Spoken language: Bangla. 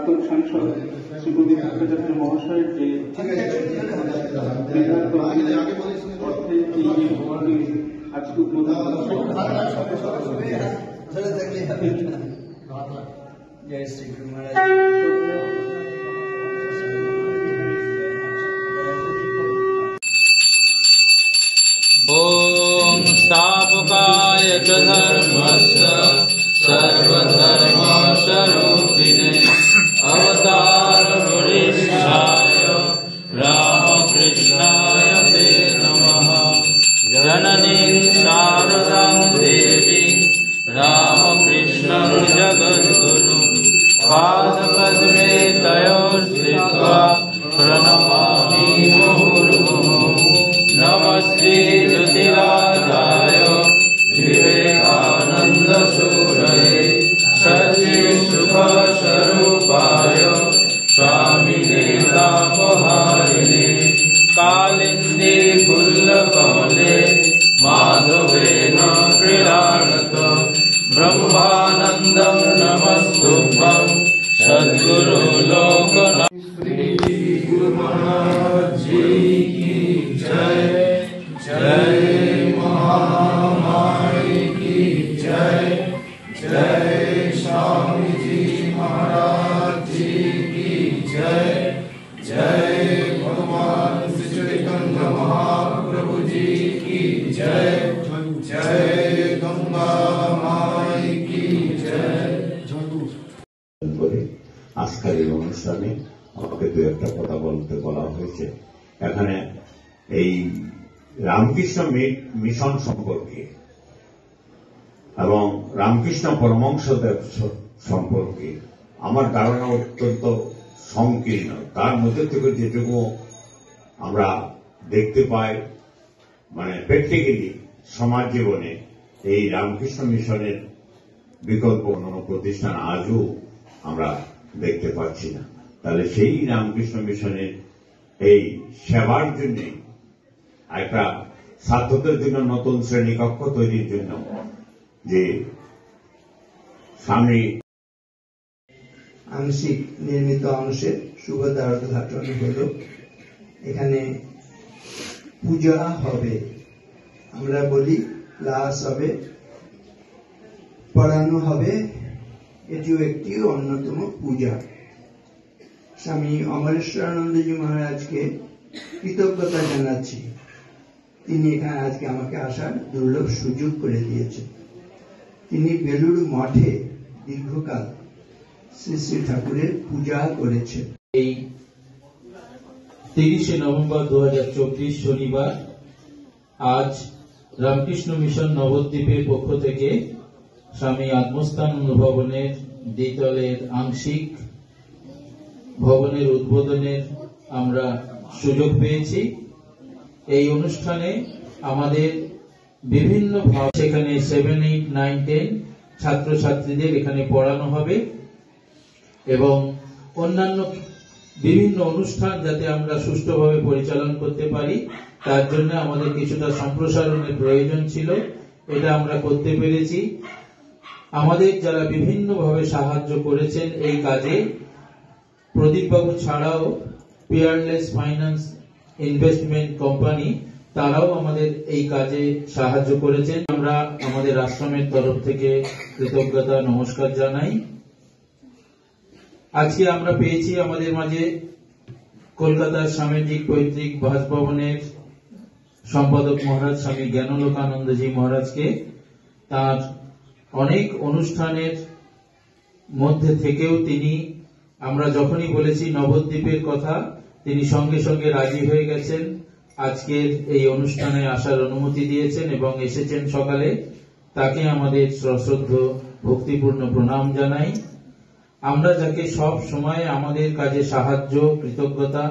প্রাক্তন সাংসদ শ্রী প্রদীপ ভট্টাচার্য মহাশয়ের যে অর্থে এই ভবনটি আজকে উদ্বোধন जय श्री गुरु महाराज। ओम स्थापकाय च धर्मस्य सर्वधर्मस्वरूपिणे अवतारपुरुषाय रामकृष्णाय ते नमः। जननीं शारदां देवीं रामकृष्णं जगद्गुरुं पादपद्मे तयोर्स्थित्वा प्रणमामि मुहुर्मुहुः। नमस्ते ज्योतिराजाय विवेकानन्दसूरये शशिसुखस्वरूपाय स्वामिने तापहारिणे कालिन्दे फुल्लकमले माधवेन क्रीडानत ब्रह्मानन्दं नमस्तुभ्यं सद्गुरु लोकनाथ। गुरु महाराज जी की जय। जय महामाई की जय। जय स्वामी जी महाराज जी की जय। जय भगवान श्री चैतन्य महाप्रभु जी की जय। जय गंगा माई की जय। আজকের এই অনুষ্ঠানে আমাকে দু একটা কথা বলতে বলা হয়েছে। এখানে এই রামকৃষ্ণ মিশন সম্পর্কে এবং রামকৃষ্ণ পরমহংসদেব সম্পর্কে আমার ধারণা অত্যন্ত সংকীর্ণ। তার মধ্যে থেকে যেটুকু আমরা দেখতে পাই মানে প্র্যাকটিক্যালি সমাজ জীবনে এই রামকৃষ্ণ মিশনের বিকল্প কোন প্রতিষ্ঠান আজও আমরা দেখতে পাচ্ছি না। তাহলে সেই রামকৃষ্ণ মিশনের এই সেবার জন্য একটা ছাত্রদের জন্য নতুন শ্রেণীকক্ষ তৈরির জন্য যে সামনে আংশিক নির্মিত অংশের শুভ দ্বারোদ্ঘাটন হল। এখানে পূজা হবে, আমরা বলি ক্লাস হবে, পড়ানো হবে। এটিও একটি অন্যতম পূজা। স্বামী অমরেশ্বরানন্দজি মহারাজকে কৃতজ্ঞতা জানাচ্ছি, তিনি এখানে আজকে আমাকে আসার দুর্লভ সুযোগ করে দিয়েছেন। তিনি বেলুড় মঠে দীর্ঘকাল শ্রী শ্রী ঠাকুরের পূজা করেছেন। এই 30 নভেম্বর 2024 শনিবার আজ রামকৃষ্ণ মিশন নবদ্বীপের পক্ষ থেকে স্বামী আত্মস্থানন্দ ভবনের দ্বিতলের আংশিক ভবনের উদ্বোধনের আমরা সুযোগ পেয়েছি। এই অনুষ্ঠানে আমাদের বিভিন্ন সেখানে 7, 8, 9, 10 ছাত্রছাত্রীদের এখানে পড়ানো হবে এবং অন্যান্য বিভিন্ন অনুষ্ঠান যাতে আমরা সুষ্ঠুভাবে পরিচালন করতে পারি তার জন্য আমাদের কিছুটা সম্প্রসারণের প্রয়োজন ছিল। এটা আমরা করতে পেরেছি। আমাদের যারা বিভিন্নভাবে সাহায্য করেছেন এই কাজে, প্রদীপবাবু ছাড়াও পিয়ারলেস ফাইন্যান্স ইনভেস্টমেন্ট কোম্পানি তারাও আমাদের এই কাজে সাহায্য করেছেন। আমরা আমাদের আশ্রমের তরফ থেকে কৃতজ্ঞতা নমস্কার জানাই। আজকে আমরা পেয়েছি আমাদের মাঝে কলকাতার সামাজিক পৈতৃক বাসভবনের সম্পাদক মহারাজ স্বামী জ্ঞানলোকানন্দজি মহারাজকে। তার অনেক অনুষ্ঠানের মধ্যে থেকেও তিনি, আমরা যখনই বলেছি নবদ্বীপের কথা, তিনি সঙ্গে সঙ্গে রাজি হয়ে গেছেন, আজকের এই অনুষ্ঠানে আসার অনুমতি দিয়েছেন এবং এসেছেন সকালে। তাকে আমাদের সশ্রদ্ধ ভক্তিপূর্ণ প্রণাম জানাই। আমরা যাকে সব সময় আমাদের কাজে সাহায্য, কৃতজ্ঞতা